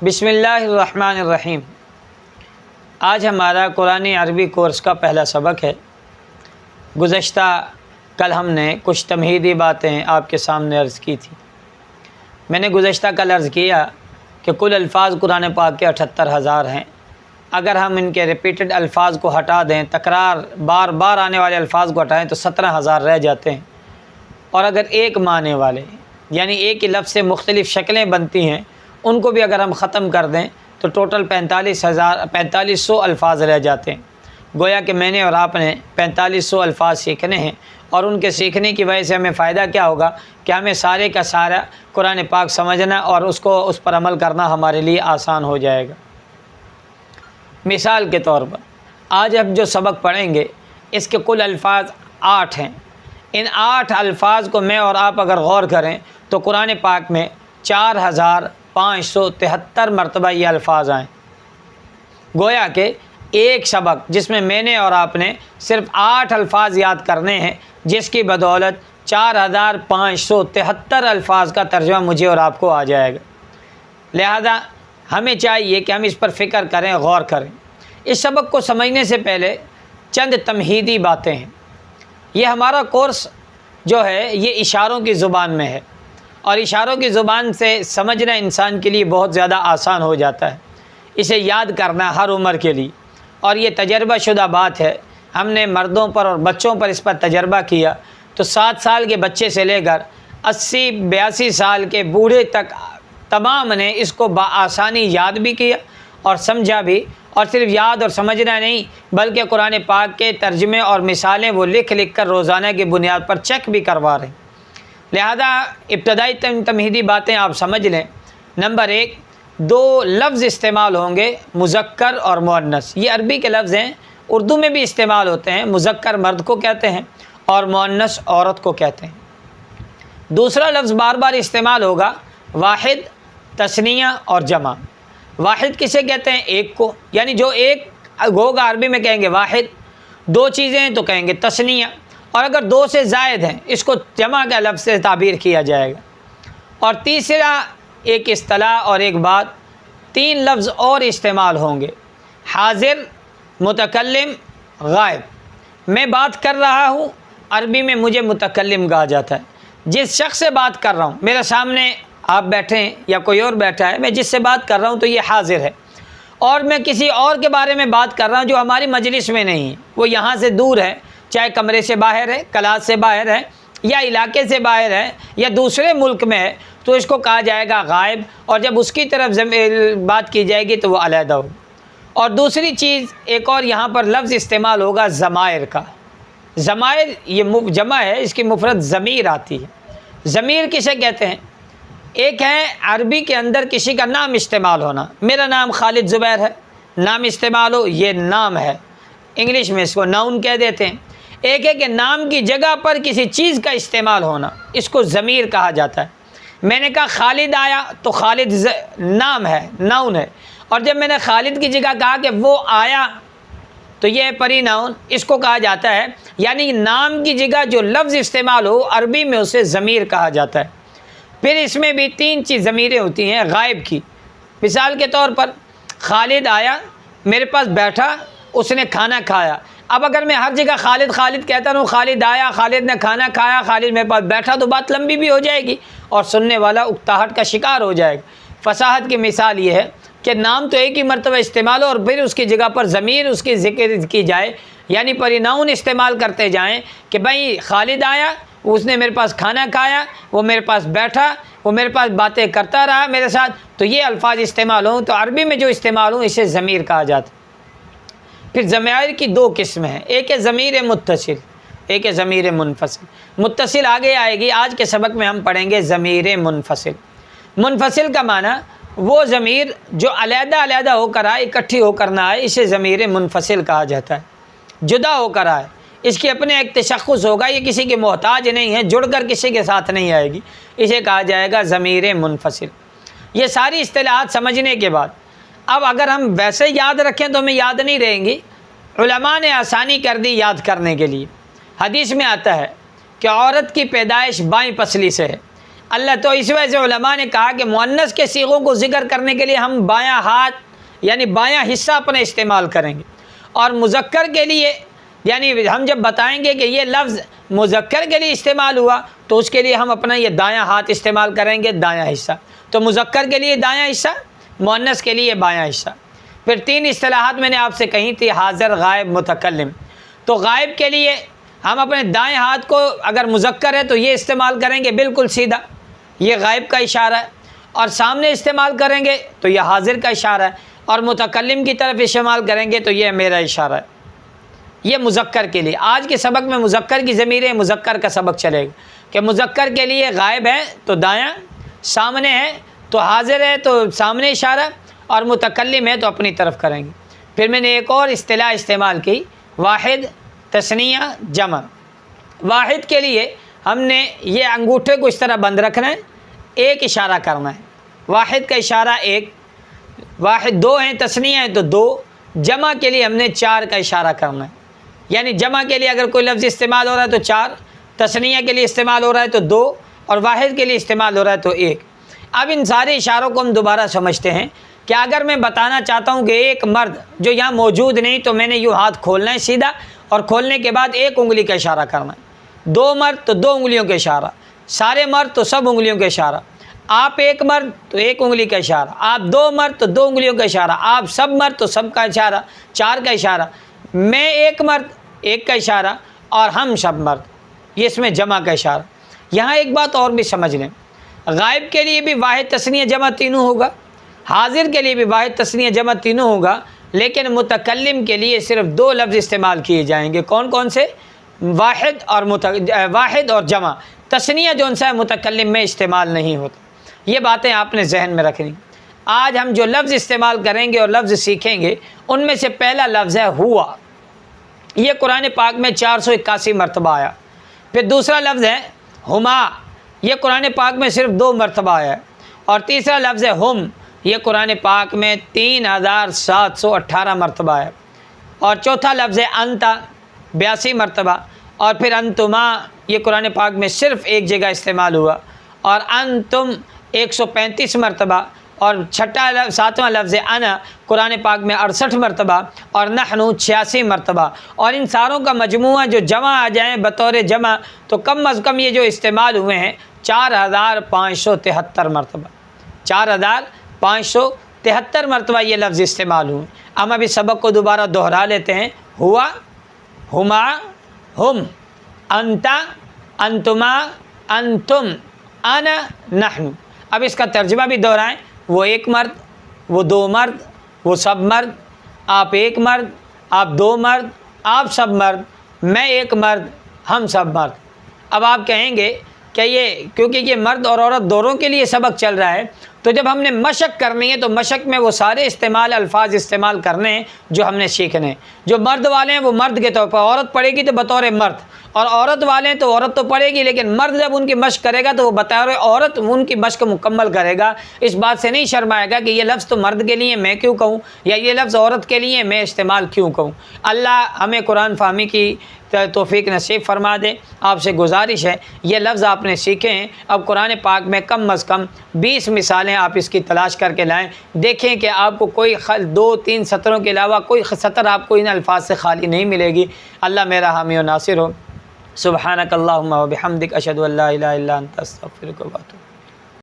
بسم اللہ الرحمن الرحیم۔ آج ہمارا قرآن عربی کورس کا پہلا سبق ہے۔ گزشتہ کل ہم نے کچھ تمہیدی باتیں آپ کے سامنے عرض کی تھی۔ میں نے گزشتہ کل عرض کیا کہ کل الفاظ قرآن پاک کے 78,000 ہیں۔ اگر ہم ان کے ریپیٹڈ الفاظ کو ہٹا دیں، تکرار بار بار آنے والے الفاظ کو ہٹائیں تو 17,000 رہ جاتے ہیں، اور اگر ایک معنی والے یعنی ایک ہی لفظ سے مختلف شکلیں بنتی ہیں ان کو بھی اگر ہم ختم کر دیں تو ٹوٹل 4500 الفاظ رہ جاتے ہیں۔ گویا کہ میں نے اور آپ نے 4500 الفاظ سیکھنے ہیں، اور ان کے سیکھنے کی وجہ سے ہمیں فائدہ کیا ہوگا کہ ہمیں سارے کا سارا قرآن پاک سمجھنا اور اس پر عمل کرنا ہمارے لیے آسان ہو جائے گا۔ مثال کے طور پر آج ہم جو سبق پڑھیں گے اس کے کل الفاظ 8 ہیں۔ ان 8 الفاظ کو میں اور آپ اگر غور کریں تو قرآن پاک میں 4573 مرتبہ یہ الفاظ آئیں۔ گویا کہ ایک سبق جس میں نے اور آپ نے صرف 8 الفاظ یاد کرنے ہیں، جس کی بدولت 4573 الفاظ کا ترجمہ مجھے اور آپ کو آ جائے گا۔ لہذا ہمیں چاہیے کہ ہم اس پر فکر کریں، غور کریں۔ اس سبق کو سمجھنے سے پہلے چند تمہیدی باتیں ہیں۔ یہ ہمارا کورس جو ہے یہ اشاروں کی زبان میں ہے، اور اشاروں کی زبان سے سمجھنا انسان کے لیے بہت زیادہ آسان ہو جاتا ہے، اسے یاد کرنا ہر عمر کے لیے، اور یہ تجربہ شدہ بات ہے۔ ہم نے مردوں پر اور بچوں پر اس پر تجربہ کیا تو 7 سال کے بچے سے لے کر 80-82 سال کے بوڑھے تک تمام نے اس کو بآسانی یاد بھی کیا اور سمجھا بھی، اور صرف یاد اور سمجھنا نہیں بلکہ قرآن پاک کے ترجمے اور مثالیں وہ لکھ کر روزانہ کی بنیاد پر چیک بھی کروا رہے ہیں۔ لہذا ابتدائی تمہیدی باتیں آپ سمجھ لیں۔ نمبر 1، 2 لفظ استعمال ہوں گے، مذکر اور مؤنث۔ یہ عربی کے لفظ ہیں، اردو میں بھی استعمال ہوتے ہیں۔ مذکر مرد کو کہتے ہیں اور مؤنث عورت کو کہتے ہیں۔ دوسرا لفظ بار بار استعمال ہوگا، واحد، تثنیہ اور جمع۔ واحد کسے کہتے ہیں؟ ایک کو، یعنی جو ایک ہوگا عربی میں کہیں گے واحد، 2 چیزیں ہیں تو کہیں گے تثنیہ، اور اگر 2 سے زائد ہیں اس کو جمع کا لفظ سے تعبیر کیا جائے گا۔ اور تیسرا ایک اصطلاح اور ایک بات، 3 لفظ اور استعمال ہوں گے، حاضر، متکلم، غائب۔ میں بات کر رہا ہوں، عربی میں مجھے متکلم کہا جاتا ہے۔ جس شخص سے بات کر رہا ہوں، میرے سامنے آپ بیٹھے ہیں یا کوئی اور بیٹھا ہے، میں جس سے بات کر رہا ہوں تو یہ حاضر ہے۔ اور میں کسی اور کے بارے میں بات کر رہا ہوں جو ہماری مجلس میں نہیں ہے، وہ یہاں سے دور ہے، چاہے کمرے سے باہر ہے، کلاس سے باہر ہے، یا علاقے سے باہر ہے، یا دوسرے ملک میں ہے، تو اس کو کہا جائے گا غائب، اور جب اس کی طرف بات کی جائے گی تو وہ علیحدہ ہوگا۔ اور دوسری چیز ایک اور یہاں پر لفظ استعمال ہوگا ضمائر کا۔ ضمائر یہ جمع ہے، اس کی مفرد ضمیر آتی ہے۔ ضمیر کسے کہتے ہیں؟ ایک ہے عربی کے اندر کسی کا نام استعمال ہونا، میرا نام خالد زبیر ہے، نام استعمال ہو، یہ نام ہے، انگلش میں اس کو ناؤن کہہ دیتے ہیں۔ ایک ہے کہ نام کی جگہ پر کسی چیز کا استعمال ہونا، اس کو ضمیر کہا جاتا ہے۔ میں نے کہا خالد آیا تو خالد نام ہے، ناؤن ہے، اور جب میں نے خالد کی جگہ کہا کہ وہ آیا تو یہ پری ناؤن، اس کو کہا جاتا ہے، یعنی نام کی جگہ جو لفظ استعمال ہو عربی میں اسے ضمیر کہا جاتا ہے۔ پھر اس میں بھی 3 چیز ضمیریں ہوتی ہیں غائب کی۔ مثال کے طور پر خالد آیا، میرے پاس بیٹھا، اس نے کھانا کھایا۔ اب اگر میں ہر جگہ خالد خالد کہتا رہوں، خالد آیا، خالد نے کھانا کھایا، خالد میرے پاس بیٹھا، تو بات لمبی بھی ہو جائے گی اور سننے والا اکتاہٹ کا شکار ہو جائے گا۔ فصاحت کی مثال یہ ہے کہ نام تو ایک ہی مرتبہ استعمال ہو اور پھر اس کی جگہ پر ضمیر اس کی ذکر کی جائے، یعنی پریناؤن استعمال کرتے جائیں کہ بھائی خالد آیا، اس نے میرے پاس کھانا کھایا، وہ میرے پاس بیٹھا، وہ میرے پاس باتیں کرتا رہا میرے ساتھ، تو یہ الفاظ استعمال ہوں تو عربی میں جو استعمال ہوں اسے ضمیر کہا جاتا ہے۔ پھر ضمائر کی 2 قسمیں ہیں، ایک ہے ضمیر متصل، ایک ہے ضمیر منفصل۔ متصل آگے آئے گی، آج کے سبق میں ہم پڑھیں گے ضمیر منفصل۔ منفصل کا معنی وہ ضمیر جو علیحدہ علیحدہ ہو کر آئے، اکٹھی ہو کر نہ آئے، اسے ضمیر منفصل کہا جاتا ہے۔ جدا ہو کر آئے، اس کی اپنے ایک تشخص ہوگا، یہ کسی کے محتاج نہیں ہے، جڑ کر کسی کے ساتھ نہیں آئے گی، اسے کہا جائے گا ضمیر منفصل۔ یہ ساری اصطلاحات سمجھنے کے بعد اب اگر ہم ویسے یاد رکھیں تو ہمیں یاد نہیں رہیں گی، علماء نے آسانی کر دی یاد کرنے کے لیے۔ حدیث میں آتا ہے کہ عورت کی پیدائش بائیں پسلی سے ہے، اللہ تو اس وجہ سے علماء نے کہا کہ مؤنث کے صیغوں کو ذکر کرنے کے لیے ہم بایاں ہاتھ یعنی بایاں حصہ اپنا استعمال کریں گے، اور مذکر کے لیے یعنی ہم جب بتائیں گے کہ یہ لفظ مذکر کے لیے استعمال ہوا تو اس کے لیے ہم اپنا یہ دایاں ہاتھ استعمال کریں گے، دایاں حصہ۔ تو مذکر کے لیے دایاں حصہ، مؤنث کے لیے بایاں حصہ۔ پھر 3 اصطلاحات میں نے آپ سے کہی تھی، حاضر، غائب، متکلم۔ تو غائب کے لیے ہم اپنے دائیں ہاتھ کو اگر مذکر ہے تو یہ استعمال کریں گے بالکل سیدھا، یہ غائب کا اشارہ ہے، اور سامنے استعمال کریں گے تو یہ حاضر کا اشارہ ہے، اور متکلم کی طرف استعمال کریں گے تو یہ میرا اشارہ ہے۔ یہ مذکر کے لیے۔ آج کے سبق میں مذکر کی ضمیریں، مذکر کا سبق چلے گا کہ مذکر کے لیے غائب ہے تو دایاں، سامنے ہے تو حاضر ہے تو سامنے اشارہ، اور متکلم ہے تو اپنی طرف کریں گے۔ پھر میں نے ایک اور اصطلاح استعمال کی، واحد، تثنیہ، جمع۔ واحد کے لیے ہم نے یہ انگوٹھے کو اس طرح بند رکھنا ہے، ایک اشارہ کرنا ہے، واحد کا اشارہ ایک، واحد 2 ہیں، تثنیہ ہے تو 2، جمع کے لیے ہم نے 4 کا اشارہ کرنا ہے، یعنی جمع کے لیے اگر کوئی لفظ استعمال ہو رہا ہے تو 4، تثنیہ کے لیے استعمال ہو رہا ہے تو 2، اور واحد کے لیے استعمال ہو رہا ہے تو 1۔ اب ان سارے اشاروں کو ہم دوبارہ سمجھتے ہیں کہ اگر میں بتانا چاہتا ہوں کہ ایک مرد جو یہاں موجود نہیں تو میں نے یوں ہاتھ کھولنا ہے سیدھا، اور کھولنے کے بعد 1 انگلی کا اشارہ کرنا ہے، 2 مرد تو 2 انگلیوں کا اشارہ، سارے مرد تو سب انگلیوں کا اشارہ، آپ 1 مرد تو 1 انگلی کا اشارہ، آپ 2 مرد تو 2 انگلیوں کا اشارہ، آپ سب مرد تو سب کا اشارہ، 4 کا اشارہ، میں 1 مرد 1 کا اشارہ، اور ہم سب مرد، یہ اس میں جمع کا اشارہ۔ یہاں ایک بات اور بھی سمجھ لیں، غائب کے لیے بھی واحد، تثنیہ، جمع تینوں ہوگا، حاضر کے لیے بھی واحد، تثنیہ، جمع تینوں ہوگا، لیکن متکلم کے لیے صرف 2 لفظ استعمال کیے جائیں گے۔ کون کون سے؟ واحد اور جمع۔ تثنیہ جو ہے متکلم میں استعمال نہیں ہوتا۔ یہ باتیں آپ نے ذہن میں رکھنی۔ آج ہم جو لفظ استعمال کریں گے اور لفظ سیکھیں گے ان میں سے پہلا لفظ ہے ہوا، یہ قرآن پاک میں 481 مرتبہ آیا۔ پھر دوسرا لفظ ہے ہما، یہ قرآن پاک میں صرف 2 مرتبہ آیا ہے۔ اور تیسرا لفظ ہے ہم، یہ قرآن پاک میں 3718 مرتبہ ہے۔ اور چوتھا لفظ ہے انتا، 82 مرتبہ۔ اور پھر انتما، یہ قرآن پاک میں صرف 1 جگہ استعمال ہوا۔ اور انتم 135 مرتبہ۔ اور 7واں لفظ انا، قرآن پاک میں 68 مرتبہ۔ اور نحنو 86 مرتبہ۔ اور ان ساروں کا مجموعہ جو جمع آ جائیں بطور جمع تو کم از کم یہ جو استعمال ہوئے ہیں 4573 مرتبہ، 4573 مرتبہ یہ لفظ استعمال ہوئے۔ ہم ابھی سبق کو دوبارہ دہرا لیتے ہیں، ہوا، ہما، ہم، انتا، انتما، انتم، انا، نحن۔ اب اس کا ترجمہ بھی دہرائیں، وہ 1 مرد، وہ 2 مرد، وہ سب مرد، آپ 1 مرد، آپ 2 مرد، آپ سب مرد، میں 1 مرد، ہم سب مرد۔ اب آپ کہیں گے کہ یہ کیونکہ یہ مرد اور عورت دونوں کے لیے سبق چل رہا ہے تو جب ہم نے مشق کرنی ہے تو مشق میں وہ سارے الفاظ استعمال کرنے ہیں جو ہم نے سیکھنے ہیں۔ جو مرد والے ہیں وہ مرد کے طور پر، عورت پڑھے گی تو بطور مرد، اور عورت والے ہیں تو عورت تو پڑھے گی لیکن مرد جب ان کی مشق کرے گا تو وہ بطور عورت ان کی مشق مکمل کرے گا۔ اس بات سے نہیں شرمائے گا کہ یہ لفظ تو مرد کے لیے میں کیوں کہوں، یا یہ لفظ عورت کے لیے میں استعمال کیوں کہوں۔ اللہ ہمیں قرآن فہمی کی توفیق نصیب فرما دے۔ آپ سے گزارش ہے یہ لفظ آپ نے سیکھے ہیں، اب قرآن پاک میں کم از کم 20 مثالیں آپ اس کی تلاش کر کے لائیں، دیکھیں کہ آپ کو کوئی 2-3 سطروں کے علاوہ کوئی سطر آپ کو ان الفاظ سے خالی نہیں ملے گی۔ اللہ میرا حامی و ناصر ہو۔ سبحانک اللہم و بحمدک، اشہد ان لا الہ الا انت، استغفرک و اتوب۔